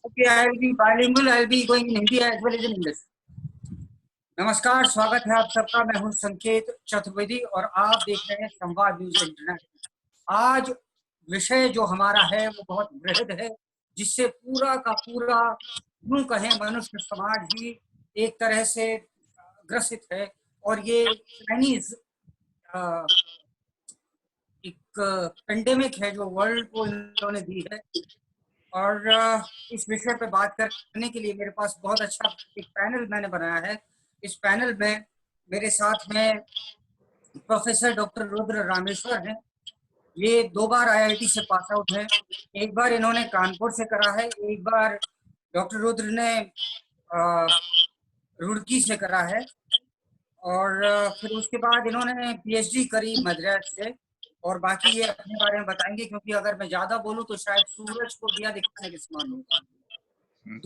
Okay, I'll be bilingual. I'll be going in Hindi as well as in English. नमस्कार, स्वागत है आप सबका। मैं हूं संकेत चतुर्वेदी और आप देख रहे हैं संवाद न्यूज इंटरनेट। आज विषय जो हमारा है वो बहुत बृहद है, जिससे पूरा का पूरा यूं कहें मनुष्य समाज ही एक तरह से ग्रसित है। और ये चाइनीज एक पेंडेमिक है जो वर्ल्ड को इन्होंने दी है। और इस विषय पे बात करने के लिए मेरे पास बहुत अच्छा एक पैनल मैंने बनाया है। इस पैनल में मेरे साथ में प्रोफेसर डॉक्टर रुद्र रामेश्वर हैं। ये 2 बार आईआईटी से पास आउट हैं। एक बार इन्होंने कानपुर से करा है, एक बार डॉक्टर रुद्र ने रुड़की से करा है, और फिर उसके बाद इन्होंने पीएचडी करी मद्रास से। और बाकी ये अपने बारे में बताएंगे, क्योंकि अगर मैं ज्यादा बोलूं तो शायद सूरज को दिया दिखाने के समान होगा।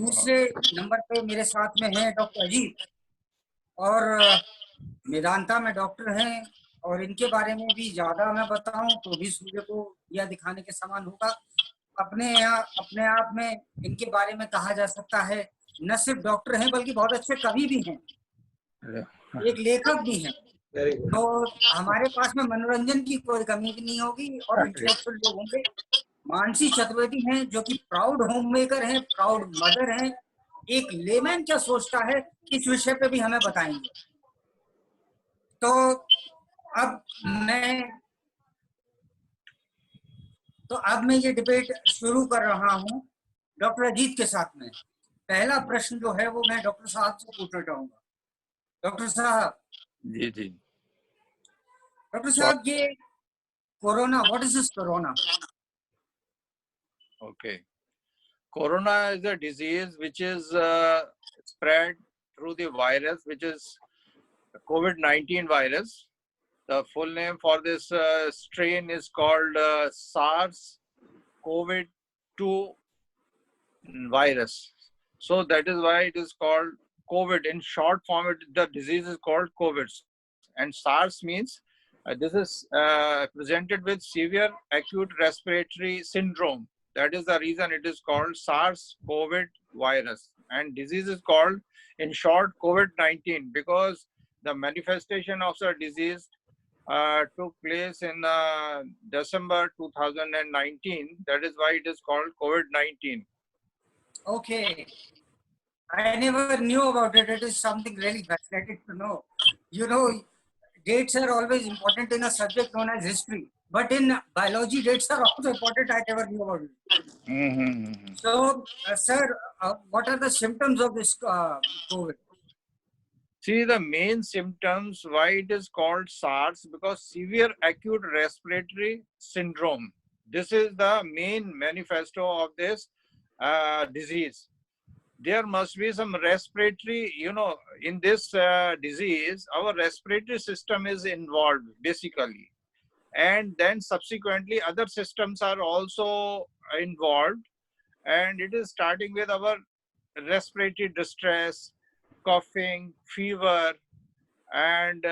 दूसरे नंबर पे मेरे साथ में हैं डॉक्टर अजीत, और मेदांता में डॉक्टर हैं, और इनके बारे में भी ज्यादा मैं बताऊं तो भी सूर्य को दिया दिखाने के समान होगा। अपने आप में इनके बारे में कहा जा सकता है न सिर्फ डॉक्टर हैं बल्कि बहुत अच्छे कवि भी हैं, एक लेखक भी हैं। तो हमारे पास में मनोरंजन की कोई कमी नहीं होगी और इंटेलेक्चुअल लोग होंगे। मानसी चतुर्वेदी हैं जो कि प्राउड होम मेकर हैं, प्राउड मदर हैं। एक लेमैन क्या सोचता है इस विषय पे भी हमें बताएंगे। तो अब मैं ये डिबेट शुरू कर रहा हूं डॉक्टर अजीत के साथ में। पहला प्रश्न जो है वो मैं डॉक्टर साहब से पूछना चाहूंगा। डॉक्टर साहब जी जी डॉक्टर साहब, ये corona, what is this corona? Okay. Corona is a disease which is spread through the virus, which is COVID-19 virus. The full name for this strain is called SARS-CoV-2 virus. So that is why it is called COVID. In short form, the disease is called COVID. And SARS means this is presented with severe acute respiratory syndrome. That is the reason it is called SARS-CoV virus. And disease is called, in short, COVID-19, because the manifestation of the disease took place in December 2019. That is why it is called COVID-19. Okay. I never knew about it. It is something really fascinating to know. You know, dates are always important in a subject known as history. But in biology, dates are also important. I never knew about it. So, sir, what are the symptoms of this COVID? See, the main symptoms, why it is called SARS, because severe acute respiratory syndrome. This is the main manifesto of this disease. There must be some respiratory, in this disease, our respiratory system is involved basically. And then subsequently other systems are also involved. And it is starting with our respiratory distress, coughing, fever, and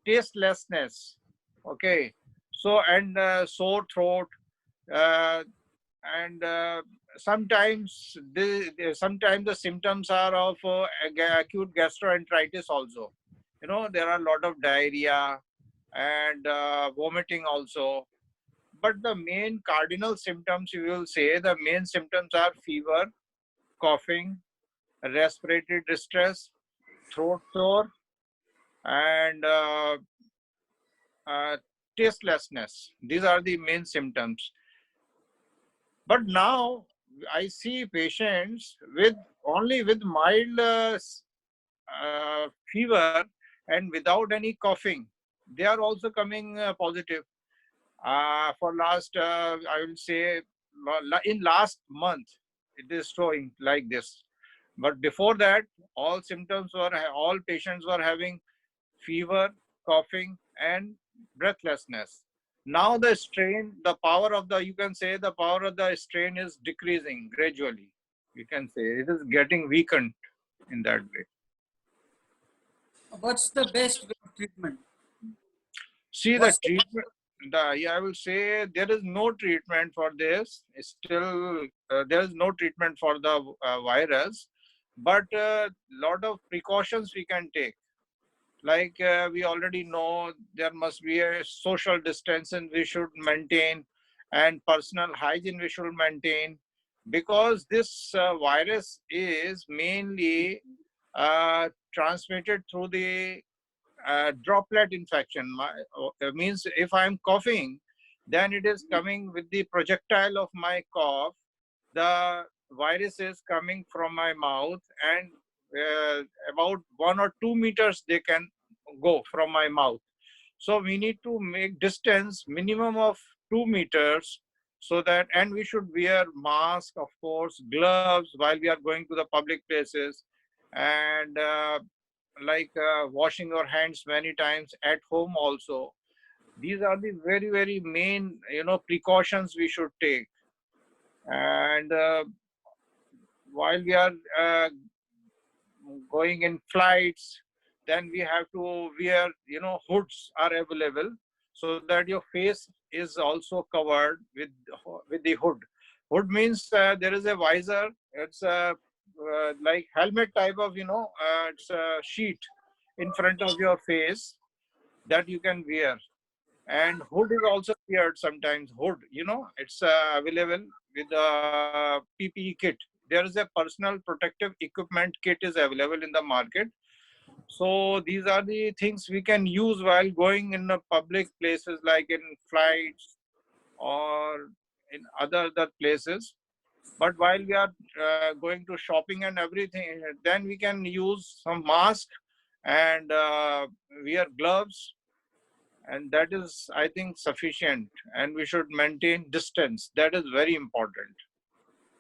tastelessness. Okay. So, and sore throat, and sometimes the symptoms are of acute gastroenteritis also. There are a lot of diarrhea and vomiting also. But the main cardinal symptoms, you will say, the main symptoms are fever, coughing, respiratory distress, throat sore, and tastelessness. These are the main symptoms. But now I see patients only with mild fever and without any coughing. They are also coming positive. For last, I will say, in last month, it is showing like this. But before that, all patients were having fever, coughing, and breathlessness. Now the strain, you can say the power of the strain is decreasing gradually. You can say it is getting weakened in that way. What's the best way of treatment? See, the treatment, I will say there is no treatment for this. Still, there is no treatment for the virus, but lot of precautions we can take. Like we already know, there must be a social distancing we should maintain, and personal hygiene we should maintain, because this virus is mainly transmitted through the droplet infection. Means if I'm coughing, then it is coming with the projectile of my cough. The virus is coming from my mouth, and about 1 or 2 meters they can go from my mouth. So we need to make distance minimum of 2 meters, so that, and we should wear mask, of course, gloves while we are going to the public places, and like washing your hands many times at home also. These are the very, very main, precautions we should take. And while we are going in flights, then we have to wear, hoods are available, so that your face is also covered with the hood. Hood means there is a visor. It's a like helmet type of, it's a sheet in front of your face that you can wear. And hood is also weared sometimes. Hood, it's available with a PPE kit. There is a personal protective equipment kit is available in the market. So these are the things we can use while going in the public places, like in flights or in other places. But while we are going to shopping and everything, then we can use some mask and wear gloves, and that is, I think, sufficient. And we should maintain distance. That is very important.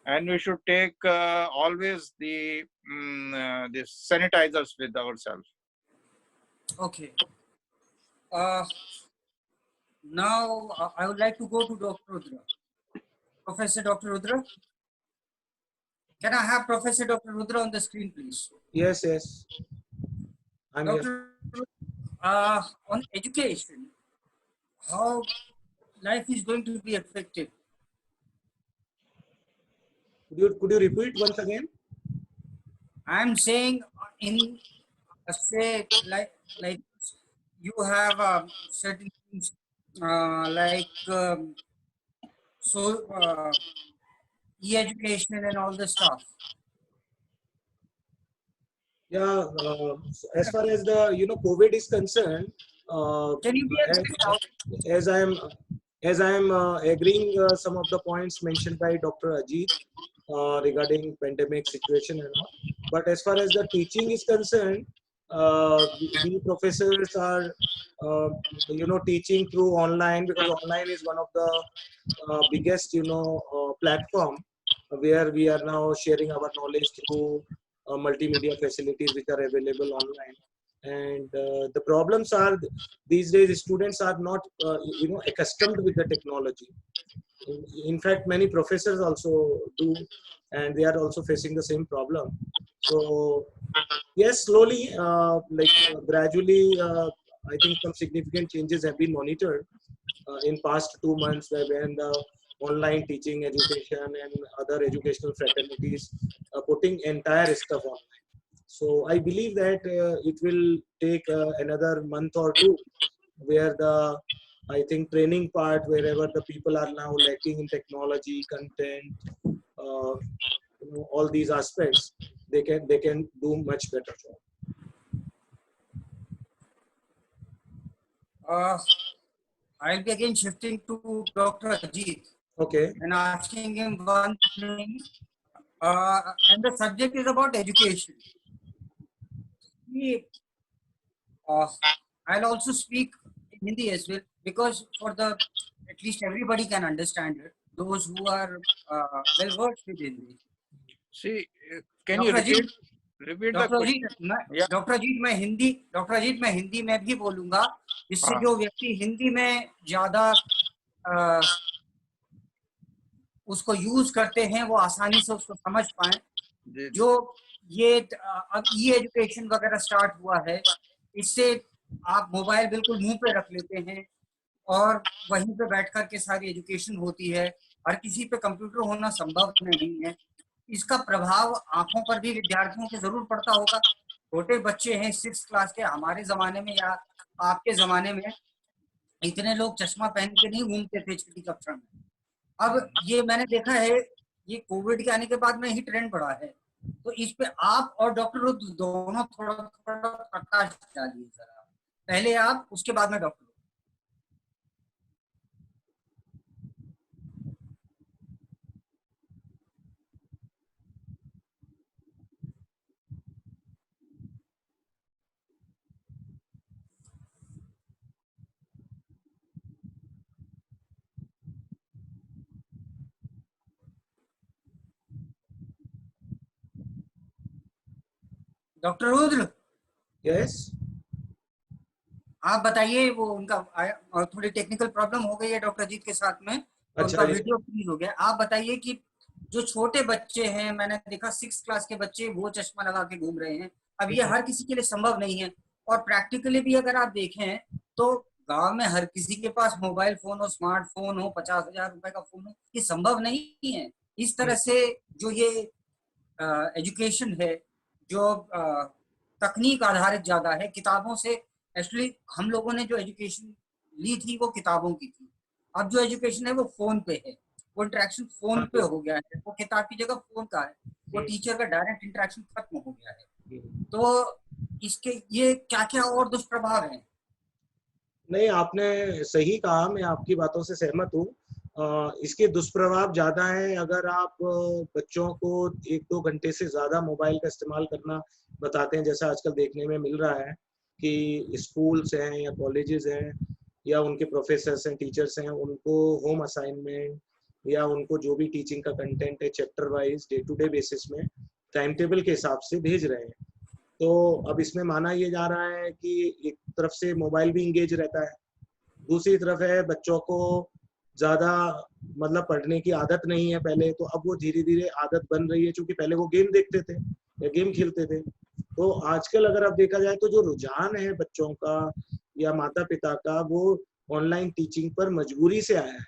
And we should take always the sanitizers with ourselves. Okay. Now I would like to go to Dr. Rudra. Professor Dr. Rudra. Can I have Professor Dr. Rudra on the screen, please? Yes, yes. I'm here. Dr. On education, how life is going to be affected? Could you repeat once again? I'm saying in say like you have certain things like e-education and all the stuff. Yeah. As far as the COVID is concerned, Can you be a bit loud? as I am agreeing some of the points mentioned by Dr. Ajit regarding pandemic situation and all. But as far as the teaching is concerned, we professors are teaching through online, because online is one of the biggest platform where we are now sharing our knowledge through multimedia facilities which are available online. And the problems are, these days students are not accustomed with the technology. In fact, many professors also do, and they are also facing the same problem. So yes, slowly, gradually, I think some significant changes have been monitored in past 2 months, when the online teaching education and other educational fraternities are putting entire stuff online. So I believe that it will take another month or two, where the, I think, training part, wherever the people are now lacking in technology, content, all these aspects, they can do much better job. I'll be again shifting to Dr. Ajit. Okay. And asking him one thing. And the subject is about education. I'll also speak in Hindi as well, because for the at least everybody can understand it. Those who are well versed with Hindi. See, can you repeat the question? Doctor Ajit मैं हिंदी में भी बोलूंगा, जिससे जो व्यक्ति हिंदी में ज्यादा उसको यूज करते हैं वो आसानी से उसको समझ पाए. जो ये अब ई एजुकेशन वगैरह स्टार्ट हुआ है, इससे आप मोबाइल बिल्कुल मुंह पे रख लेते हैं और वहीं पे बैठ कर के सारी एजुकेशन होती है। हर किसी पे कंप्यूटर होना संभव नहीं है। इसका प्रभाव आंखों पर भी विद्यार्थियों के जरूर पड़ता होगा। छोटे बच्चे हैं 6 क्लास के, हमारे जमाने में या आपके जमाने में इतने लोग चश्मा पहन के नहीं घूमते थे छठी कक्षा में। अब ये मैंने देखा है, ये कोविड के आने के बाद में ही ट्रेंड बढ़ा है। तो इस पे आप और डॉक्टर रुद्र दोनों थोड़ा थोड़ा प्रकाश डालिए जरा। पहले आप, उसके बाद में डॉक्टर। डॉक्टर रुद्र, यस, आप बताइए। वो उनका थोड़ी टेक्निकल प्रॉब्लम हो गई है डॉक्टर अजीत के साथ में, तो अच्छा उनका वीडियो फ्रीज हो गया। आप बताइए कि जो छोटे बच्चे हैं, मैंने देखा 6 क्लास के बच्चे वो चश्मा लगा के घूम रहे हैं। अब ये हर किसी के लिए संभव नहीं है। और प्रैक्टिकली भी अगर आप देखें तो गांव में हर किसी के पास मोबाइल फोन हो, स्मार्टफोन हो, 50,000 रुपए का फोन हो, ये संभव नहीं है। इस तरह से जो ये एजुकेशन है, जो तकनीक आधारित ज्यादा है किताबों से। एक्चुअली हम लोगों ने जो एजुकेशन ली थी वो किताबों की थी। अब जो एजुकेशन है वो फोन पे है, वो इंटरेक्शन फोन पे हो गया है, वो किताब की जगह फोन का है, वो टीचर का डायरेक्ट इंटरेक्शन खत्म हो गया है। तो इसके ये क्या क्या और दुष्प्रभाव हैं? नहीं, आपने सही कहा, मैं आपकी बातों से सहमत हूँ। इसके दुष्प्रभाव ज्यादा हैं। अगर आप बच्चों को 1-2 घंटे से ज्यादा मोबाइल का इस्तेमाल करना बताते हैं, जैसा आजकल देखने में मिल रहा है कि स्कूल्स हैं या कॉलेजेस हैं या उनके प्रोफेसर्स हैं, टीचर्स हैं, उनको होम असाइनमेंट या उनको जो भी टीचिंग का कंटेंट है chapter wise day to day basis में टाइम टेबल के हिसाब से भेज रहे हैं। तो अब इसमें माना ये जा रहा है कि एक तरफ से मोबाइल भी इंगेज रहता है, दूसरी तरफ है बच्चों को ज्यादा मतलब पढ़ने की आदत नहीं है पहले, तो अब वो धीरे धीरे आदत बन रही है, क्योंकि पहले वो गेम देखते थे या गेम खेलते थे। तो आजकल अगर आप देखा जाए तो जो रुझान है बच्चों का या माता पिता का, वो ऑनलाइन टीचिंग पर मजबूरी से आया है।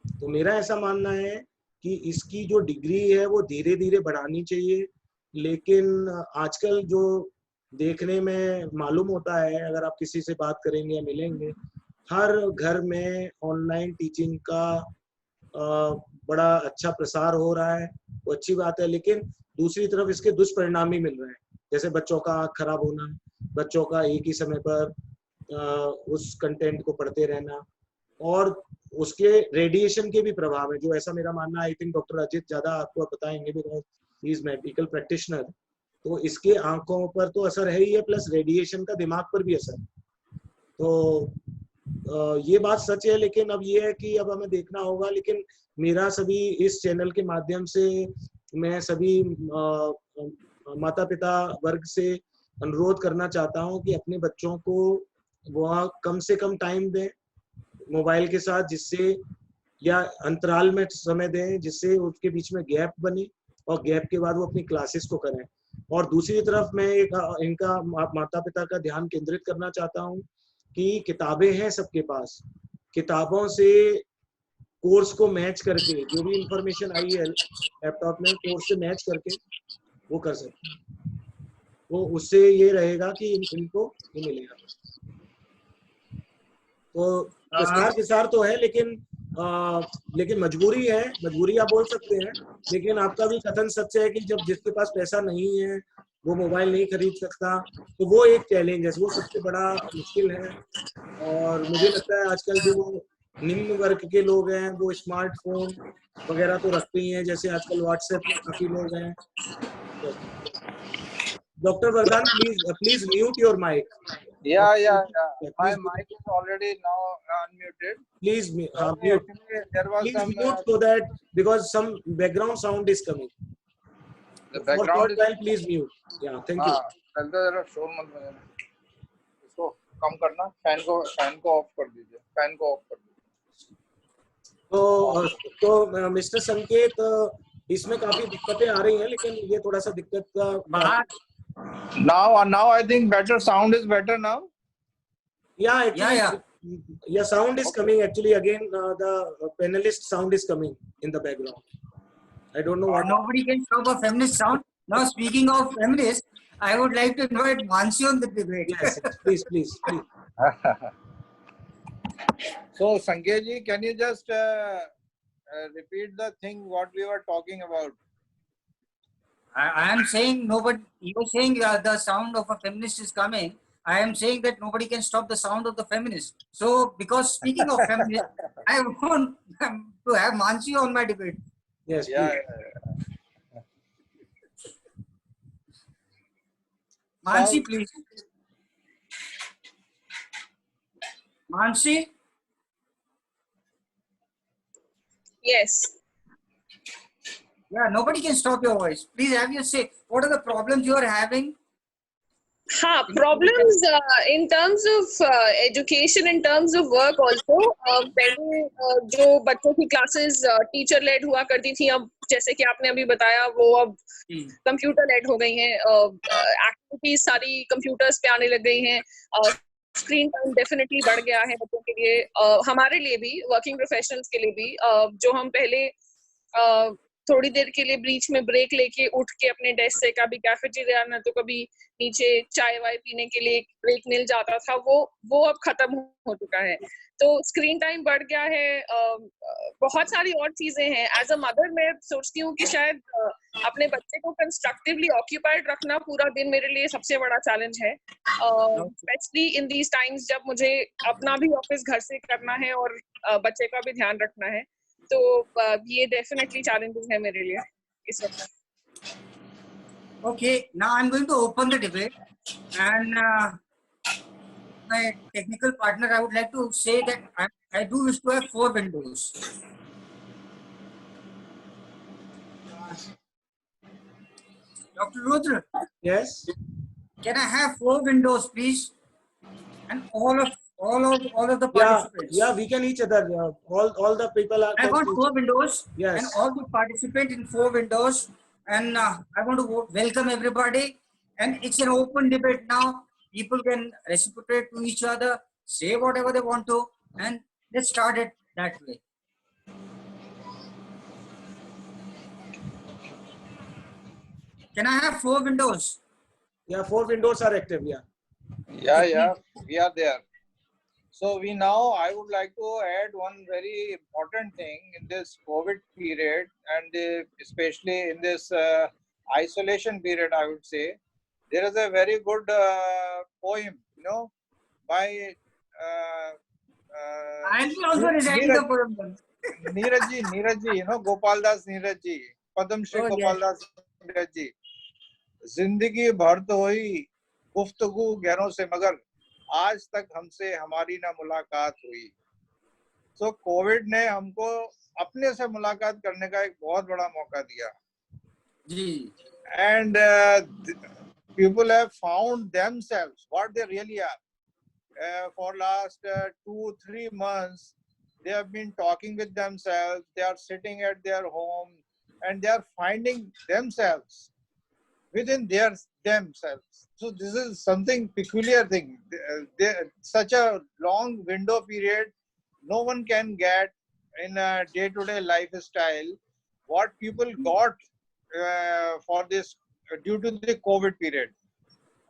तो मेरा ऐसा मानना है कि इसकी जो डिग्री है वो धीरे धीरे बढ़ानी चाहिए। लेकिन आजकल जो देखने में मालूम होता है, अगर आप किसी से बात करेंगे या मिलेंगे, हर घर में ऑनलाइन टीचिंग का बड़ा अच्छा प्रसार हो रहा है, वो अच्छी बात है। लेकिन दूसरी तरफ इसके दुष्परिणाम भी मिल रहे हैं, जैसे बच्चों का आँख खराब होना, बच्चों का एक ही समय पर उस कंटेंट को पढ़ते रहना, और उसके रेडिएशन के भी प्रभाव है, जो ऐसा मेरा मानना है। आई थिंक डॉक्टर अजीत ज्यादा आपको बताएंगे, because he is medical practitioner. तो इसके आंखों पर तो असर है ही है, प्लस रेडिएशन का दिमाग पर भी असर है। तो ये बात सच है। लेकिन अब ये है कि अब हमें देखना होगा। लेकिन मेरा सभी इस चैनल के माध्यम से मैं सभी माता पिता वर्ग से अनुरोध करना चाहता हूँ कि अपने बच्चों को वह कम से कम टाइम दें मोबाइल के साथ, जिससे या अंतराल में समय दें जिससे उसके बीच में गैप बने, और गैप के बाद वो अपनी क्लासेस को करें। और दूसरी तरफ मैं इनका माता पिता का ध्यान केंद्रित करना चाहता हूँ कि किताबें हैं सबके पास, किताबों से कोर्स को मैच करके जो भी इंफॉर्मेशन आई है लैपटॉप में, कोर्स से मैच करके वो कर सकते हैं। वो उससे ये रहेगा कि इनको ये मिलेगा। तो प्रसार विसार तो है, लेकिन मजबूरी है, मजबूरी आप बोल सकते हैं। लेकिन आपका भी कथन सच है कि जब जिसके पास पैसा नहीं है वो मोबाइल नहीं खरीद सकता, तो वो एक चैलेंज है, वो सबसे बड़ा मुश्किल है। और मुझे लगता है आजकल जो निम्न वर्ग के लोग हैं वो स्मार्टफोन वगैरह तो रखते ही हैं, जैसे आजकल व्हाट्सएप में काफी लोग हैं। Doctor Vardaan, please mute your mic. Yeah. My mic is already now unmuted. Please mute. Actually, there was Please some mute so that, because some background sound is coming. the background is. While, please mute. Yeah, thank you. चलता जरा शोर मत बजाना, इसको कम करना, fan को of कर दीजिए, फैन को ऑफ कर दीजिए। तो मिस्टर संकेत, इसमें काफी दिक्कतें आ रही हैं, लेकिन ये थोड़ा सा दिक्कत का Now I think better sound is better now. Yeah. Yeah, sound is coming actually again. The panelist sound is coming in the background. I don't know what. Nobody can stop a feminist sound. Now, speaking of feminists, I would like to invite Mansi on the debate. Yes, please, please, please. So, Sanjay, can you just repeat the thing what we were talking about? I am saying nobody. You're saying the sound of a feminist is coming. I am saying that nobody can stop the sound of the feminist. So, because speaking of feminist, I want to have Mansi on my debate. Yes, Yeah, please. Mansi, please. Mansi. Yes. Yeah, nobody can stop your voice. Please have you say what are the problems you are having? Problems in terms of education, in terms of work also. पहले जो बच्चों की classes teacher led हुआ करती थी, अब जैसे कि आपने अभी बताया वो अब computer led हो गई हैं. Activities सारी computers पे आने लग गई हैं. Screen time definitely बढ़ गया है बच्चों के लिए, हमारे लिए भी, working professionals के लिए भी. जो हम पहले थोड़ी देर के लिए बीच में ब्रेक लेके उठ के अपने डेस्क से कभी कैफेटेरिया ना तो कभी नीचे चाय वाय पीने के लिए ब्रेक मिल जाता था, वो अब खत्म हो चुका है. तो स्क्रीन टाइम बढ़ गया है. बहुत सारी और चीजें हैं. एज अ मदर मैं सोचती हूँ कि शायद अपने बच्चे को कंस्ट्रक्टिवली ऑक्यूपाइड रखना पूरा दिन मेरे लिए सबसे बड़ा चैलेंज है, स्पेशली इन दीज टाइम्स जब मुझे अपना भी ऑफिस घर से करना है और बच्चे का भी ध्यान रखना है. तो ये डेफिनेटली चैलेंजेस है मेरे लिए इस वक्त. Okay, now I'm going to open the debate, and my technical partner, I would like to say that I do wish to have 4 windows. Dr. Rudra, Yes. can I have 4 windows, please? And all of the Yeah, participants. yeah, we can each other. All the people are. I want 4 windows. Yes. And all the participants in 4 windows. And I want to welcome everybody. And it's an open debate now. People can reciprocate to each other, say whatever they want to, and let's start it that way. Can I have 4 windows? Yeah, 4 windows are active. Yeah. Yeah, we are there. So I would like to add one very important thing in this COVID period, and especially in this isolation period, I would say, there is a very good poem, by I am also reciting the poem. Neeraj ji, Gopal Das Neeraj ji, Padam Shri Gopal Das Neeraj ji. जिंदगी भर तो हुई गुफ्तगू गैरों से, मगर आज तक हमसे हमारी ना मुलाकात हुई. सो कोविड ने हमको अपने से मुलाकात करने का एक बहुत बड़ा मौका दिया. जी. And people have found themselves what they really are. For last 2-3 months, they have been talking with themselves. They are sitting at their home and they are finding themselves within themselves. So this is something peculiar thing. Such a long window period, no one can get in a day-to-day lifestyle what people got for this due to the COVID period.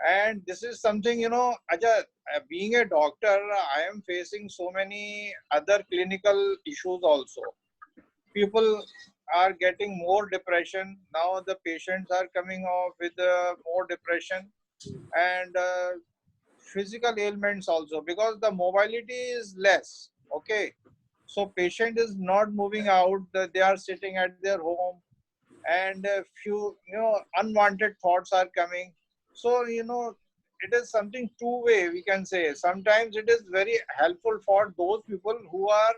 And this is something, Ajay, being a doctor, I am facing so many other clinical issues also. People are getting more depression. Now the patients are coming off with more depression and physical ailments also, because the mobility is less. Okay. So patient is not moving out. They are sitting at their home and a few, unwanted thoughts are coming. So, it is something two-way, we can say. Sometimes it is very helpful for those people who are,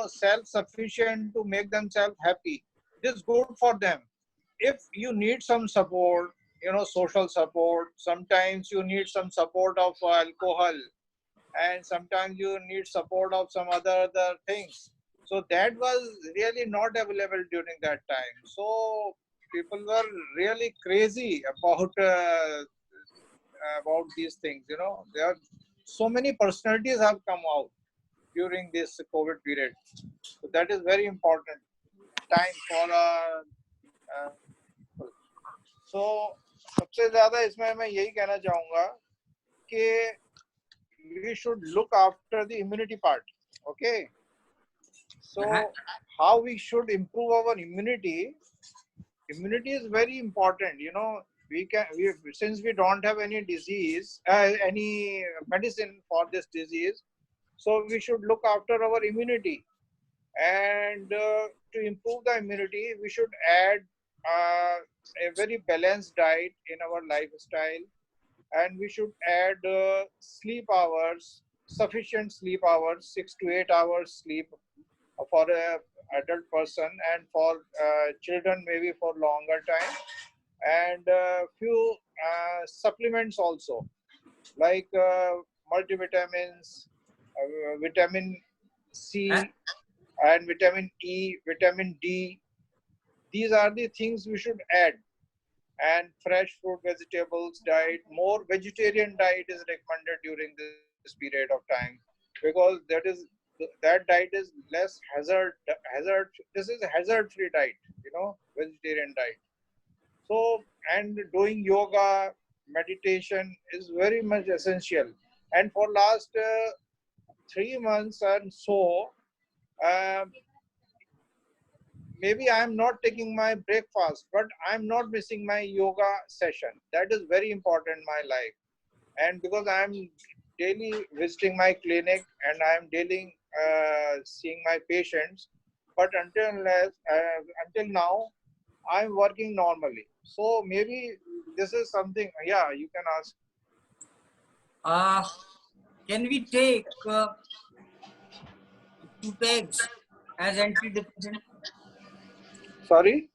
self-sufficient to make themselves happy. It is good for them. If you need some support, social support, sometimes you need some support of alcohol, and sometimes you need support of some other things. So that was really not available during that time. So people were really crazy about these things. so many personalities have come out during this COVID period. So that is very important time for so सबसे ज़्यादा इसमें मैं यही कहना चाहूँगा कि we should look after the immunity part. Okay. So how we should improve our immunity? Immunity is very important. You know, since we don't have any disease, any medicine for this disease, so we should look after our immunity. And to improve the immunity, we should add a very balanced diet in our lifestyle, and we should add sleep hours, sufficient sleep hours, 6 to 8 hours sleep for a adult person, and for children maybe for longer time, and few supplements also, like multivitamins, vitamin C and vitamin E, vitamin D. These are the things we should add. And fresh fruit, vegetables diet, more vegetarian diet is recommended during this period of time, because that diet is less hazard. This is a hazard-free diet, you know, vegetarian diet. So, and doing yoga, meditation is very much essential. And for last 3 months and so, maybe I am not taking my breakfast, but I am not missing my yoga session. That is very important in my life. And because I am daily visiting my clinic and I am daily seeing my patients, but until now, I am working normally. So maybe this is something, yeah, you can ask. Can we take 2 pegs as antidepressant? Sorry?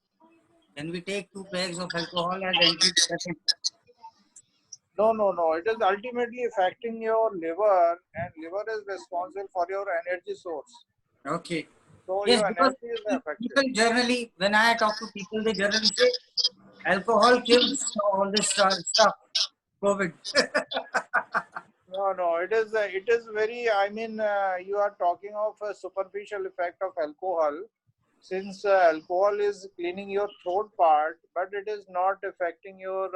Can we take 2 pegs of alcohol as antidepressant? No. It is ultimately affecting your liver, and liver is responsible for your energy source. Okay. So Yes, your because energy is affected. people generally, when I talk to people, they generally say alcohol kills all this stuff, COVID. No. It is very. I mean, you are talking of a superficial effect of alcohol, since alcohol is cleaning your throat part, but it is not affecting your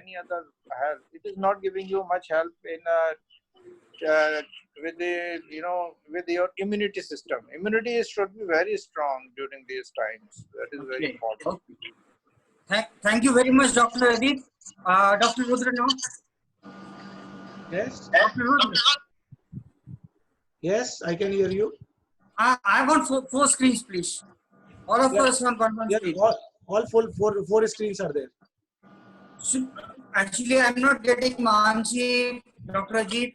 any other health. It is not giving you much help in with the with your immunity system. Immunity should be very strong during these times. That is very important. Okay. Thank you very much, Dr. Adit. Dr. Rudra now. Yes. Dr. Rudra. Yes, I can hear you. I want 4 screens, please. All of us on one screen. All four screens are there. So, actually, I'm not getting Mansi, Dr. Ajit,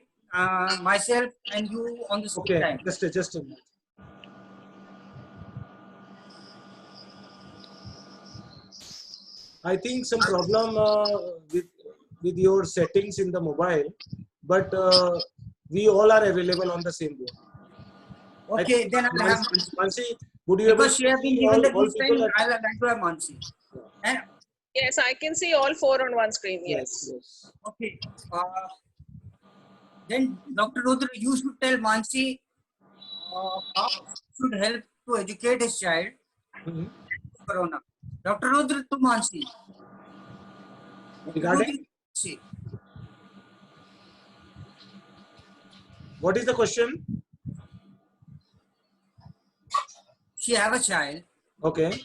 myself, and you on the same time. Just a minute. I think some problem with your settings in the mobile, but we all are available on the same board. Okay, then I have Mansi, would you because she has been given the this time, I'll like to have Mansi. And Yes, I can see all 4 on one screen. Yes. okay. Then Dr. Rudra, you should tell Mansi how should help to educate his child. Corona. Dr. Rudra to Mansi. Regarding? What is the question? She have a child. Okay.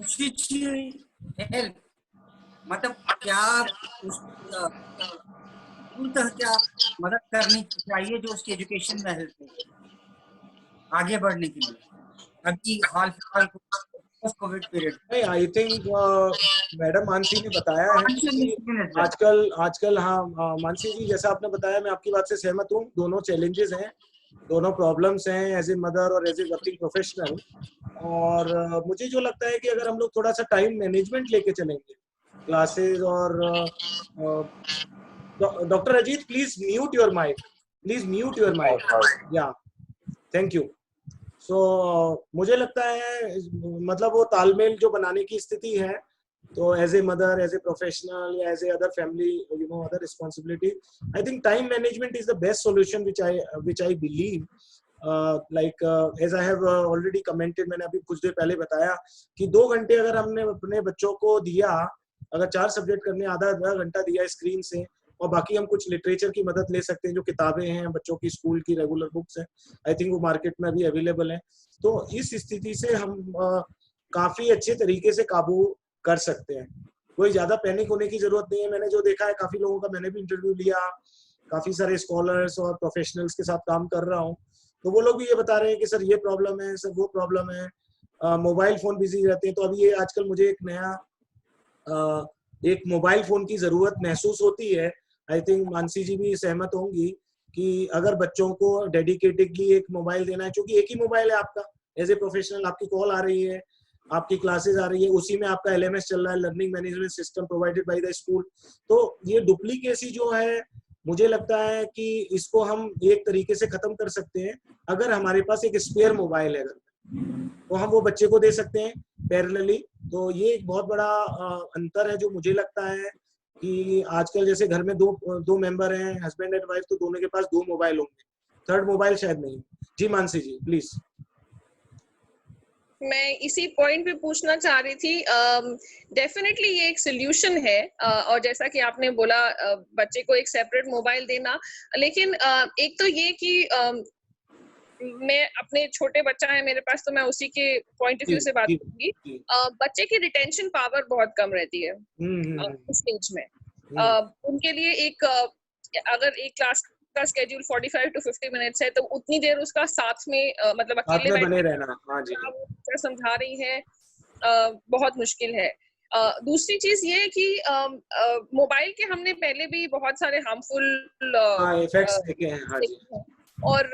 Should she help? मतलब क्या क्या मदद करनी चाहिए जो उसकी education में help हो आगे बढ़ने के लिए अभी हाल फिलहाल Covid period? I think madam Mansi ने बताया है कि आजकल हाँ मानसी जी जैसा आपने बताया, मैं आपकी बात से सहमत हूँ। दोनों चैलेंजेस हैं, दोनों प्रॉब्लम्स हैं, एज ए मदर और एज ए वर्किंग प्रोफेशनल। और मुझे जो लगता है कि अगर हम लोग थोड़ा सा टाइम मैनेजमेंट लेके चलेंगे क्लासेस और doctor Ajit please mute your mic या थैंक यू। सो मुझे लगता है मतलब वो तालमेल जो बनाने की स्थिति है तो as a mother, as a professional या as a other family other responsibility, I think time management is the best solution which I believe. As I have already commented, मैंने अभी कुछ देर पहले बताया कि 2 घंटे अगर हमने अपने बच्चों को दिया, अगर 4 सब्जेक्ट करने आधा घंटा दिया स्क्रीन से, और बाकी हम कुछ लिटरेचर की मदद ले सकते हैं, जो किताबें हैं बच्चों की स्कूल की रेगुलर बुक्स हैं, आई थिंक वो मार्केट में अभी अवेलेबल है। तो इस स्थिति से हम काफी अच्छे तरीके से काबू कर सकते हैं। कोई ज्यादा पैनिक होने की जरूरत नहीं है। मैंने जो देखा है, काफी लोगों का मैंने भी इंटरव्यू लिया, काफी सारे स्कॉलर्स और प्रोफेशनल्स के साथ काम कर रहा हूँ, तो वो लोग भी ये बता रहे हैं कि सर ये प्रॉब्लम है, सर वो प्रॉब्लम है, मोबाइल फोन बिजी रहते हैं। तो अभी ये आजकल मुझे एक नया एक मोबाइल फोन की जरूरत महसूस होती है। आई थिंक मानसी जी भी सहमत होंगी कि अगर बच्चों को डेडिकेटेडली एक मोबाइल देना है, क्योंकि एक ही मोबाइल है आपका, एज ए प्रोफेशनल आपकी कॉल आ रही है, आपकी क्लासेस आ रही है, उसी में आपका LMS चल रहा है, learning management system provided by the school. तो ये डुप्लीकेसी जो है, मुझे लगता है कि इसको हम एक तरीके से खत्म कर सकते हैं। अगर हमारे पास एक स्पेयर मोबाइल है तो हम वो बच्चे को दे सकते हैं पैरेलली। तो ये एक बहुत बड़ा अंतर है जो मुझे लगता है कि आजकल जैसे घर में दो मेंबर हैं, हस्बैंड एंड वाइफ, तो दोनों के पास 2 मोबाइल होंगे, थर्ड मोबाइल शायद नहीं। जी मानसी जी प्लीज। मैं इसी पॉइंट पे पूछना चाह रही थी, डेफिनेटली ये एक सोल्यूशन है, और जैसा कि आपने बोला बच्चे को एक सेपरेट मोबाइल देना, लेकिन एक तो ये कि मैं अपने छोटे बच्चा है मेरे पास, तो मैं उसी के पॉइंट ऑफ व्यू से बात करूंगी। बच्चे की रिटेंशन पावर बहुत कम रहती है इस स्टेज में। उनके लिए अगर एक क्लास का स्केड्यूल 45 to 50 मिनट्स है, तो उतनी देर उसका साथ में मतलब अकेले बने रहना, हाँ जी, वो समझा रही है, बहुत मुश्किल है। दूसरी चीज ये है कि मोबाइल के हमने पहले भी बहुत सारे हार्मफुल इफेक्ट्स देखे हैं, हाँ जी। और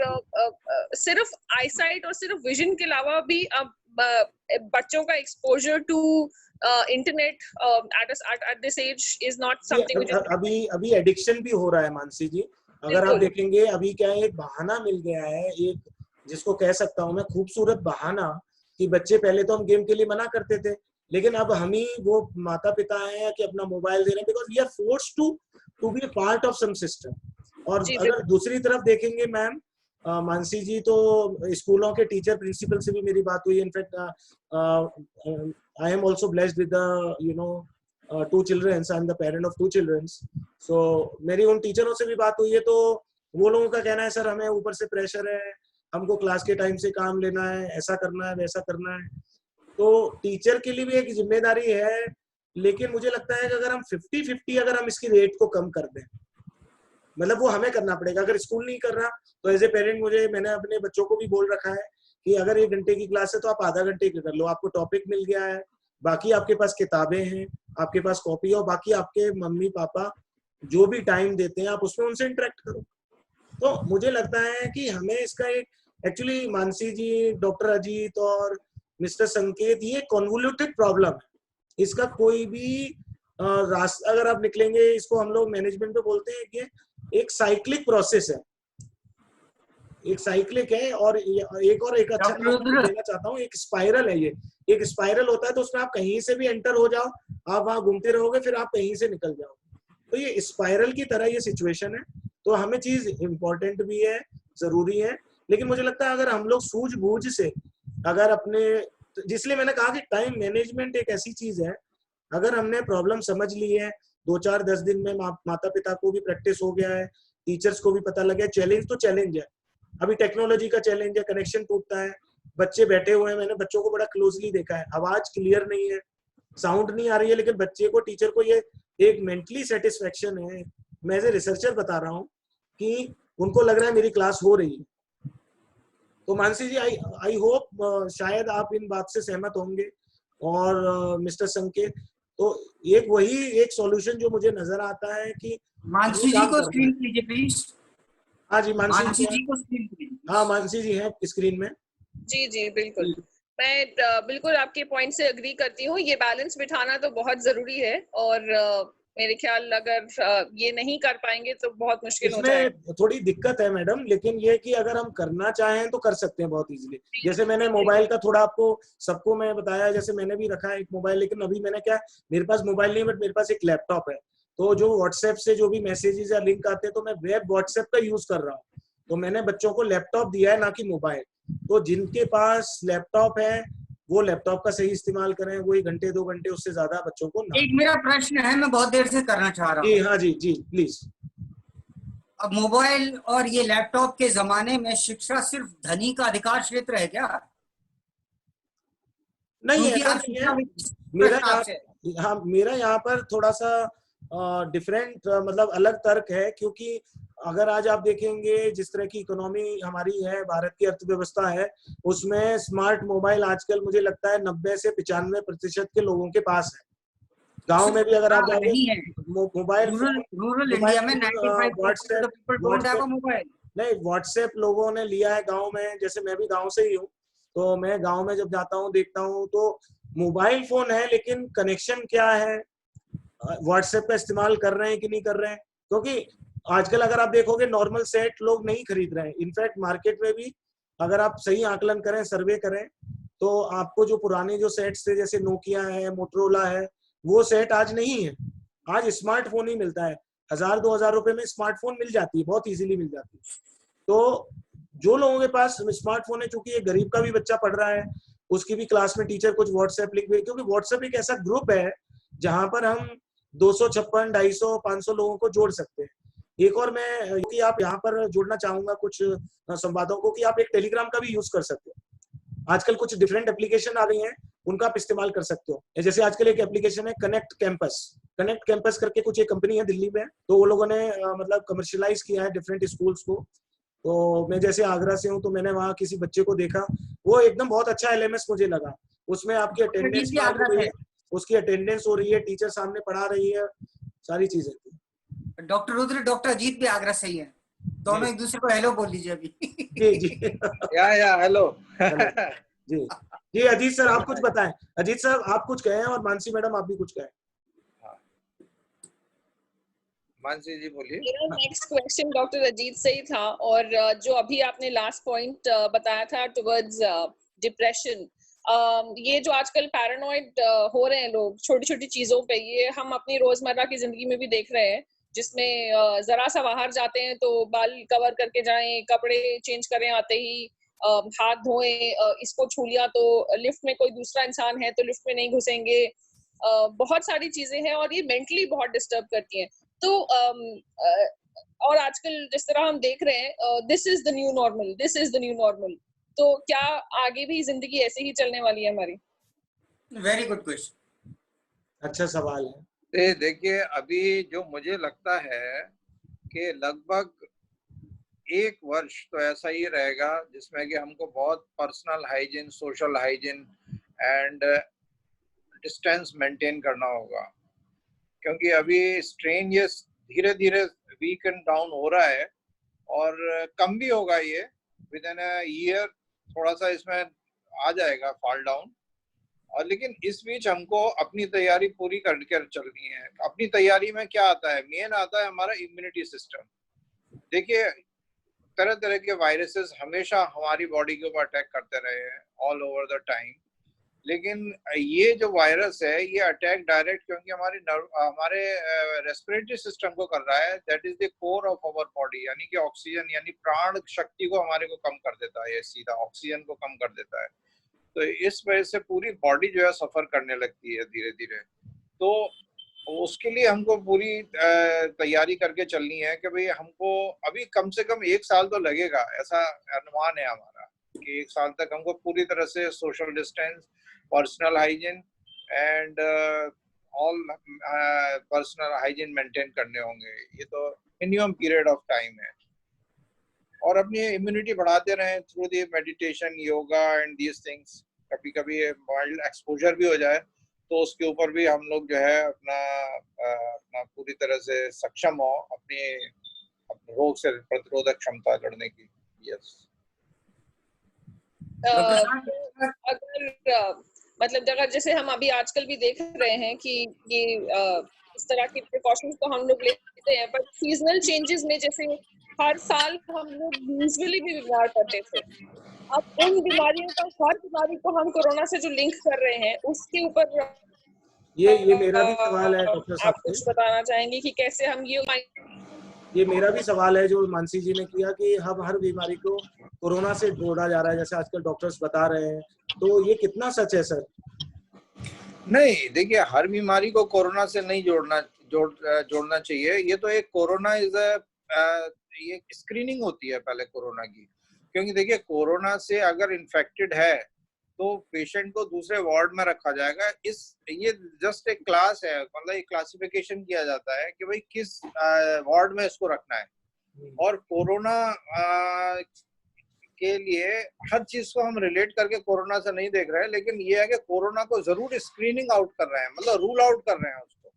सिर्फ आईसाइट और सिर्फ विजन के अलावा भी अब बच्चों का exposure to internet at this age is not something. अभी एडिक्शन भी हो रहा है मानसी जी। अगर आप देखेंगे अभी क्या है, एक बहाना मिल गया है, एक जिसको कह सकता हूँ मैं खूबसूरत बहाना, कि बच्चे पहले तो हम गेम के लिए मना करते थे, लेकिन अब हम ही वो माता पिता हैं कि अपना मोबाइल दे रहे हैं, because we are forced to be part of some system. और अगर दूसरी तरफ देखेंगे मैम, मानसी जी, तो स्कूलों के टीचर प्रिंसिपल से भी मेरी बात हुई। In fact I am also blessed with two children, I am the parent of 2 children, so मेरी उन टीचरों से भी बात हुई है। तो वो लोगों का कहना है, सर हमें ऊपर से प्रेशर है, हमको क्लास के टाइम से काम लेना है, ऐसा करना है, वैसा करना है। तो टीचर के लिए भी एक जिम्मेदारी है, लेकिन मुझे लगता है कि अगर हम 50-50 अगर हम इसकी रेट को कम कर दें, मतलब वो हमें करना पड़ेगा। अगर स्कूल नहीं कर रहा तो एज ए पेरेंट मैंने अपने बच्चों को भी बोल रखा है कि अगर 1 घंटे की क्लास है तो आप आधा घंटे की कर लो, आपको टॉपिक मिल गया है, बाकी आपके पास किताबें हैं, आपके पास कॉपी, और बाकी आपके मम्मी पापा जो भी टाइम देते हैं आप उसमें उनसे इंटरेक्ट करो। तो मुझे लगता है कि हमें इसका एक एक्चुअली मानसी जी, डॉक्टर अजीत और मिस्टर संकेत, ये कॉन्वोल्यूटेड प्रॉब्लम है। इसका कोई भी रास्ता अगर आप निकलेंगे, इसको हम लोग मैनेजमेंट में बोलते हैं कि एक साइक्लिक प्रोसेस है, एक साइक्लिक है। और एक अच्छा देना चाहता हूँ, एक स्पाइरल है। ये एक स्पाइरल होता है, तो उसमें आप कहीं से भी एंटर हो जाओ, आप वहां घूमते रहोगे, फिर आप कहीं से निकल जाओ। तो ये स्पाइरल की तरह ये सिचुएशन है। तो हमें चीज इंपॉर्टेंट भी है, जरूरी है, लेकिन मुझे लगता है अगर हम लोग सूझबूझ से अगर अपने, जिसलिए मैंने कहा कि टाइम मैनेजमेंट एक ऐसी चीज है, अगर हमने प्रॉब्लम समझ ली है, 2-4-10 दिन में माता पिता को भी प्रैक्टिस हो गया है, टीचर्स को भी पता लग गया। चैलेंज तो चैलेंज है, अभी टेक्नोलॉजी का चैलेंज है, कनेक्शन टूटता है, बच्चे बैठे हुए हैं, मैंने बच्चों को बड़ा क्लोजली देखा है, आवाज क्लियर नहीं है, साउंड नहीं आ रही है, लेकिन बच्चे को, टीचर को ये एक मेंटली सेटिस्फेक्शन है। मैं एज ए रिसर्चर बता रहा हूँ कि उनको लग रहा है मेरी क्लास हो रही है। तो मानसी जी, आई होप शायद आप इन बात से सहमत होंगे। और मिस्टर संकेत, तो एक सॉल्यूशन जो मुझे नजर आता है कि मानसी जी को स्क्रीन कीजिए प्लीज। हाँ जी, मानसी जी को स्क्रीन कीजिए। हाँ, मानसी जी है स्क्रीन में। जी बिल्कुल, मैं बिल्कुल आपके पॉइंट से अग्री करती हूँ। ये बैलेंस बिठाना तो बहुत जरूरी है, और मेरे ख्याल अगर ये नहीं कर पाएंगे तो बहुत मुश्किल हो जाएगा। इसमें थोड़ी दिक्कत है मैडम, लेकिन ये कि अगर हम करना चाहें तो कर सकते हैं बहुत इजीली। जैसे मैंने मोबाइल का थोड़ा आपको सबको मैं बताया, जैसे मैंने भी रखा है एक मोबाइल, लेकिन अभी मैंने क्या, मेरे पास मोबाइल नहीं बट मेरे पास एक लैपटॉप है। तो जो व्हाट्सएप से जो भी मैसेजेस या लिंक आते हैं तो मैं वेब व्हाट्सएप का यूज कर रहा हूँ। तो मैंने बच्चों को लैपटॉप दिया है, ना कि मोबाइल। तो जिनके पास लैपटॉप है वो लैपटॉप का सही इस्तेमाल करें, वही घंटे 2 घंटे, उससे ज्यादा बच्चों को ना। एक मेरा प्रश्न है, मैं बहुत देर से करना चाह रहा जी हूँ। हाँ जी जी प्लीज। अब मोबाइल और ये लैपटॉप के जमाने में शिक्षा सिर्फ धनी का अधिकार क्षेत्र है क्या? नहीं क्योंकि ऐसा आप नहीं शिक्षा है। मेरा प्रश्न आपसे है। यहाँ, हाँ, मेरा यहाँ पर थोड़ा सा डिफरेंट मतलब अलग तर्क है, क्योंकि अगर आज आप देखेंगे जिस तरह की इकोनॉमी हमारी है, भारत की अर्थव्यवस्था है, उसमें स्मार्ट मोबाइल आजकल मुझे लगता है 90 से 95% के लोगों के पास है। गांव में भी अगर आप जाओगे नहीं है, mobile phone, rural mobile India में phone 95% WhatsApp of people don't have WhatsApp a mobile. नहीं, व्हाट्सएप लोगों ने लिया है गांव में। जैसे मैं भी गांव से ही हूँ, तो मैं गांव में जब जाता हूँ देखता हूँ तो मोबाइल फोन है, लेकिन कनेक्शन क्या है, व्हाट्सएप का इस्तेमाल कर रहे हैं कि नहीं कर रहे हैं। क्योंकि आजकल अगर आप देखोगे नॉर्मल सेट लोग नहीं खरीद रहे हैं। इनफैक्ट मार्केट में भी अगर आप सही आकलन करें, सर्वे करें, तो आपको जो पुराने जो सेट्स थे जैसे नोकिया है, मोटरोला है, वो सेट आज नहीं है। आज स्मार्टफोन ही मिलता है, 1000-2000 रुपए में स्मार्टफोन मिल जाती है, बहुत इजीली मिल जाती है। तो जो लोगों के पास स्मार्टफोन है, चूंकि ये गरीब का भी बच्चा पढ़ रहा है, उसकी भी क्लास में टीचर कुछ व्हाट्सएप लिंक, क्योंकि व्हाट्सएप एक ऐसा ग्रुप है जहां पर हम 256, 250, 500 लोगों को जोड़ सकते हैं। एक और मैं कि आप यहाँ पर जोड़ना चाहूंगा कुछ संवादों को, कि आप एक टेलीग्राम का भी यूज कर सकते हो। आजकल कुछ डिफरेंट एप्लीकेशन आ गई हैं, उनका आप इस्तेमाल कर सकते हो। जैसे आजकल एक एप्लीकेशन है कनेक्ट कैंपस करके कुछ एक कंपनी है दिल्ली में, तो वो लोगों ने मतलब कमर्शियलाइज किया है डिफरेंट स्कूल्स को। तो मैं जैसे आगरा से हूँ, तो मैंने वहाँ किसी बच्चे को देखा, वो एकदम बहुत अच्छा एलएमएस मुझे लगा। उसमें आपकी अटेंडेंस काउंट हो रही है, उसकी अटेंडेंस हो रही है, टीचर सामने पढ़ा रही है, सारी चीजें। डॉक्टर रुद्र, डॉक्टर अजीत भी आगरा से ही है, दोनों एक दूसरे को हेलो बोल लीजिए अभी। जी जी या हेलो। जी जी अजीत सर आप कुछ बताएं। अजीत सर आप कुछ कहें, और मानसी मैडम आप भी कुछ कहें। मानसी जी बोलिए। मेरा नेक्स्ट क्वेश्चन डॉक्टर अजीत से ही था, और जो अभी आपने लास्ट पॉइंट बताया था टुवर्ड्स डिप्रेशन, ये जो आजकल पैरानॉइड हो रहे हैं लोग छोटी छोटी चीजों पे, ये हम अपनी रोजमर्रा की जिंदगी में भी देख रहे हैं, जिसमें जरा सा बाहर जाते हैं तो बाल कवर करके जाएं, कपड़े चेंज करें आते ही, हाथ धोएं, इसको छू लिया तो लिफ्ट में कोई दूसरा इंसान है तो लिफ्ट में नहीं घुसेंगे, बहुत सारी चीजें हैं और ये मेंटली बहुत डिस्टर्ब करती हैं। तो और आजकल जिस तरह हम देख रहे हैं, this is the new normal, this is the new normal, तो क्या आगे भी जिंदगी ऐसे ही चलने वाली है हमारी? वेरी गुड क्वेश्चन, अच्छा सवाल है। देखिए अभी जो मुझे लगता है कि लगभग 1 वर्ष तो ऐसा ही रहेगा जिसमें कि हमको बहुत personal hygiene, social hygiene and distance maintain करना होगा, क्योंकि अभी स्ट्रेन ये धीरे धीरे वीक एंड डाउन हो रहा है और कम भी होगा ये विद इन अ ईयर, थोड़ा सा इसमें आ जाएगा फॉल डाउन। और लेकिन इस बीच हमको अपनी तैयारी पूरी करके चलनी है। अपनी तैयारी में क्या आता है, मेन आता है हमारा इम्यूनिटी सिस्टम। देखिए तरह तरह के वायरसेस हमेशा हमारी बॉडी के ऊपर अटैक करते रहे हैं ऑल ओवर द टाइम, लेकिन ये जो वायरस है ये अटैक डायरेक्ट क्योंकि हमारे रेस्पिरेटरी सिस्टम को कर रहा है, that is the core of our body, यानी कि ऑक्सीजन यानी प्राण शक्ति को हमारे को कम कर देता है, ये सीधा ऑक्सीजन को कम कर देता है। तो इस वजह से पूरी बॉडी जो है सफर करने लगती है धीरे धीरे। तो उसके लिए हमको पूरी तैयारी करके चलनी है कि भाई हमको अभी कम से कम 1 साल तो लगेगा, ऐसा अनुमान है हमारा कि 1 साल तक हमको पूरी तरह से social distance, personal hygiene and all personal hygiene maintain करने होंगे। ये तो मिनिमम पीरियड ऑफ टाइम है। और अपनी इम्यूनिटी बढ़ाते रहें through the meditation, yoga and these things. कभी कभी वाइल्ड एक्सपोजर भी हो जाए तो उसके ऊपर भी हम लोग जो है अपना पूरी तरह से सक्षम हो अपने रोग से प्रतिरोधक क्षमता लड़ने की। यस अगर मतलब अगर जैसे हम अभी आजकल भी देख रहे हैं कि ये इस तरह की प्रिकॉशंस तो हम लोग लेते हैं, बट सीजनल चेंजेस में जैसे हर साल हम लोग यूजुअली भी बीमार पड़ते थे, अब उन बीमारियों का, हर बीमारी को हम कोरोना से जो लिंक कर रहे हैं उसके ऊपर ये मेरा भी सवाल है डॉक्टर साहब आप कुछ बताना चाहेंगे कि कैसे हम ये मेरा भी सवाल है जो मानसी जी ने किया कि हम हर बीमारी को कोरोना से जोड़ा जा रहा है, जैसे आजकल डॉक्टर्स बता रहे हैं, तो ये कितना सच है सर? नहीं, देखिए, हर बीमारी को कोरोना से नहीं जोड़ना चाहिए। ये तो एक कोरोना ये स्क्रीनिंग होती है पहले कोरोना की, क्योंकि देखिए कोरोना से अगर इन्फेक्टेड है तो पेशेंट को दूसरे वार्ड में रखा जाएगा। ये जस्ट एक क्लास है, मतलब एक क्लासिफिकेशन किया जाता है कि भाई किस वार्ड में इसको रखना है। और कोरोना के लिए हर चीज को हम रिलेट करके कोरोना से नहीं देख रहे हैं, लेकिन ये है कि कोरोना को जरूर स्क्रीनिंग आउट कर रहे हैं, मतलब रूल आउट कर रहे हैं उसको।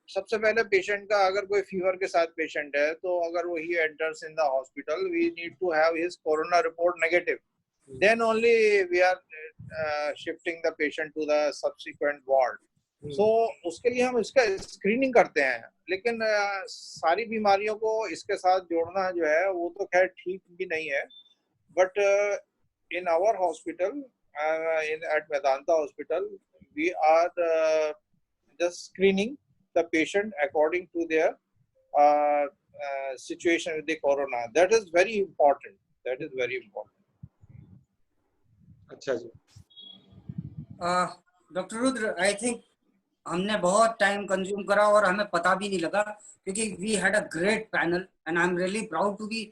सबसे पहले पेशेंट का, अगर कोई फीवर के साथ पेशेंट है तो अगर वो ही enters in the hospital, we need to have his corona report negative, then only we are shifting the patient to the subsequent ward. So उसके लिए हम इसका स्क्रीनिंग करते हैं, लेकिन सारी बीमारियों को इसके साथ जोड़ना जो है वो तो खैर ठीक भी नहीं है। But in our hospital, at Medanta Hospital, we are just screening the patient according to their situation with the corona. That is very important. That is very important. अच्छा जी। डॉक्टर रुद्र, आई थिंक हमने बहुत time consume करा और हमें पता भी नहीं लगा, क्योंकि we had a great panel and I am really proud to be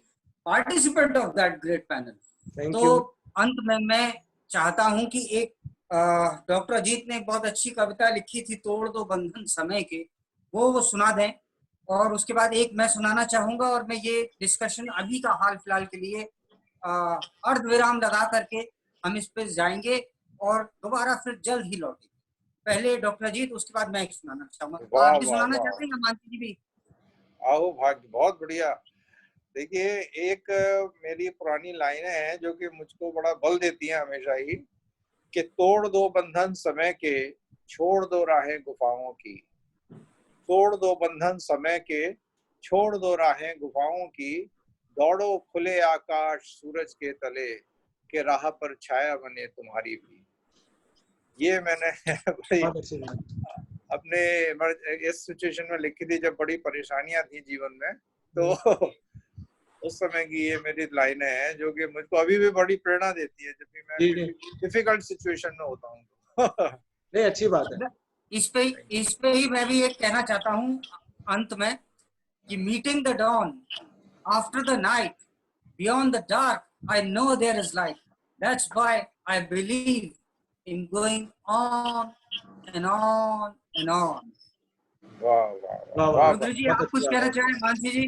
participant of that great panel. तो अंत में मैं चाहता हूं कि एक डॉक्टर अजीत ने एक बहुत अच्छी कविता लिखी थी, तोड़ दो बंधन समय के, वो सुना दें, और उसके बाद एक मैं सुनाना चाहूंगा, और मैं ये डिस्कशन अभी का हाल फिलहाल के लिए अर्धविराम लगा करके हम इस पे जाएंगे और दोबारा फिर जल्द ही लौटेंगे। पहले डॉक्टर अजीत, उसके बाद मैं एक सुनाना चाहूंगा। आप भी सुनाना चाहते हैं या मानसी जी भी? आओ भाग्य, बहुत बढ़िया। देखिए, एक मेरी पुरानी लाइनें हैं जो कि मुझको बड़ा बल देती हैं हमेशा ही, कि तोड़ दो बंधन समय के, छोड़ दो राहें गुफाओं की। तोड़ दो बंधन समय के, छोड़ दो राहें गुफाओं की, दौड़ो खुले आकाश सूरज के तले, के राह पर छाया बने तुम्हारी भी। ये मैंने अपने इस सिचुएशन में लिखी थी जब बड़ी परेशानियां थी जीवन में, तो उस समय की ये मेरी लाइनें हैं जो कि मुझको अभी भी बड़ी प्रेरणा देती है जब भी मैं डिफिकल्ट सिचुएशन में होता हूँ। नहीं, अच्छी बात है। इस पे ही मैं भी एक कहना चाहता हूँ अंत में, कि meeting the dawn after the night, beyond the dark I know there is light. That's why I believe in going on and on and on. वाह वाह वाह। रुद्र जी, आप कुछ कहना चाहें? मानसी जी?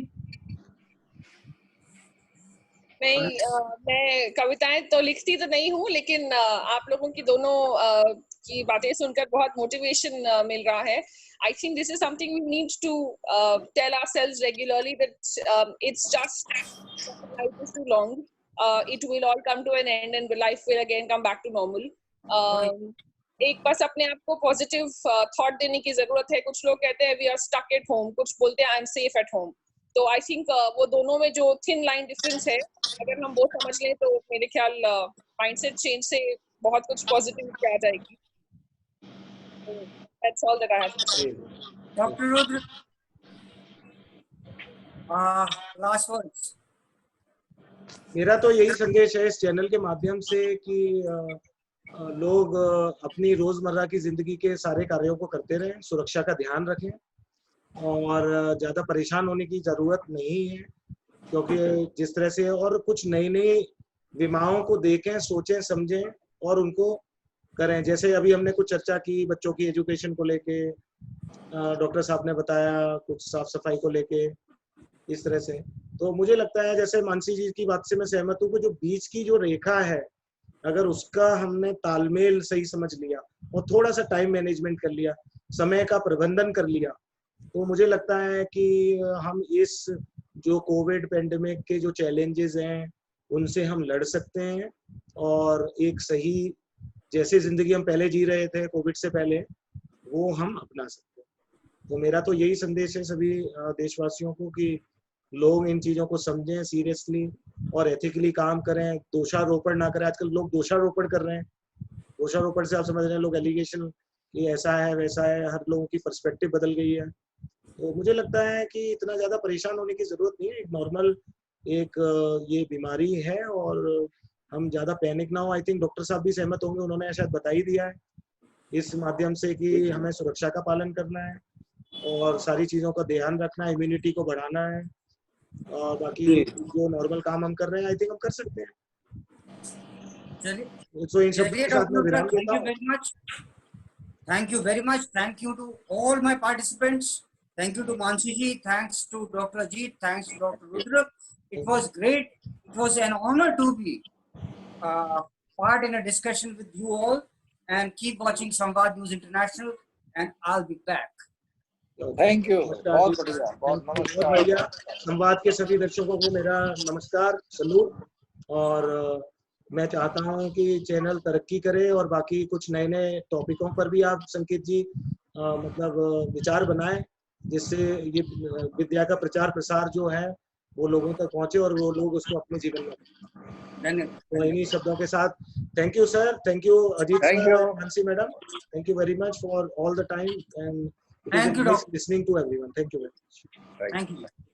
मैं कविताएं तो लिखती तो नहीं हूँ, लेकिन आप लोगों की दोनों की बातें सुनकर बहुत मोटिवेशन मिल रहा है। I think this is something we need to tell ourselves regularly, that it's just life is too long. It will all come to an end and life will again come back to normal. एक बस अपने आप को positive thought देने की जरूरत है। कुछ लोग कहते हैं we are stuck at home, कुछ बोलते हैं I am safe at home। तो आई थिंक वो दोनों में जो थिन लाइन डिफरेंस है, अगर हम वो समझ लें तो मेरे ख्याल माइंडसेट चेंज से बहुत कुछ पॉजिटिविटी आ जाएगी। That's all that I have to say. Doctor Rudra, last words. मेरा तो यही संदेश है इस चैनल के माध्यम से कि लोग अपनी रोजमर्रा की जिंदगी के सारे कार्यों को करते रहें, सुरक्षा का ध्यान रखें और ज्यादा परेशान होने की जरूरत नहीं है, क्योंकि जिस तरह से और कुछ नई नई विमाओं को देखें, सोचें, समझें और उनको करें। जैसे अभी हमने कुछ चर्चा की बच्चों की एजुकेशन को लेके, डॉक्टर साहब ने बताया कुछ साफ सफाई को लेके, इस तरह से। तो मुझे लगता है जैसे मानसी जी की बात से मैं सहमत हूँ कि जो बीच की जो रेखा है, अगर उसका हमने तालमेल सही समझ लिया और थोड़ा सा टाइम मैनेजमेंट कर लिया, समय का प्रबंधन कर लिया, तो मुझे लगता है कि हम इस जो कोविड पेंडेमिक के जो चैलेंजेस हैं उनसे हम लड़ सकते हैं और एक सही जैसी जिंदगी हम पहले जी रहे थे कोविड से पहले, वो हम अपना सकते हैं। तो मेरा तो यही संदेश है सभी देशवासियों को कि लोग इन चीजों को समझें सीरियसली और एथिकली काम करें, दोषारोपण ना करें। आजकल लोग दोषारोपण कर रहे हैं। दोषारोपण से आप समझ रहे हैं, लोग एलिगेशन कि ऐसा है वैसा है, हर लोगों की पर्सपेक्टिव बदल गई है। तो मुझे लगता है कि इतना ज्यादा परेशान होने की जरूरत नहीं है। एक नॉर्मल एक ये बीमारी है और हम ज्यादा पैनिक ना हो। आई थिंक डॉक्टर साहब भी सहमत होंगे, उन्होंने शायद बता ही दिया है इस माध्यम से कि हमें सुरक्षा का पालन करना है और सारी चीजों का ध्यान रखना है, इम्यूनिटी को बढ़ाना है, और बाकी जो नॉर्मल काम हम कर रहे हैं आई थिंक हम कर सकते हैं। तो इन सब के साथ मैं विराम देता हूं। Thank you very much. Thank you very much. Thank you to all my participants. Thank you to Mansi ji. Thanks to Dr. Ajit. Thanks to Dr. Rudra. It was great. It was an honor to be part in a discussion with you all. And keep watching Samvad News International. And I'll be back. Thank you, बहुत बढ़िया, बहुत बहुत बढ़िया। संवाद के सभी दर्शकों को मेरा नमस्कार, सलूट। और मैं चाहता हूं कि चैनल तरक्की करे और बाकी कुछ नए नए टॉपिकों पर भी आप संकेत जी मतलब विचार बनाएं, जिससे ये विद्या का प्रचार प्रसार जो है वो लोगों तक पहुंचे और वो लोग उसको अपने जीवन में। धन्यवाद। तो इन्हीं शब्दों के साथ thank you sir, thank you Ajit sir, Mansi madam, thank you very much for all the time and listening to everyone. Thank you very much. Thank you.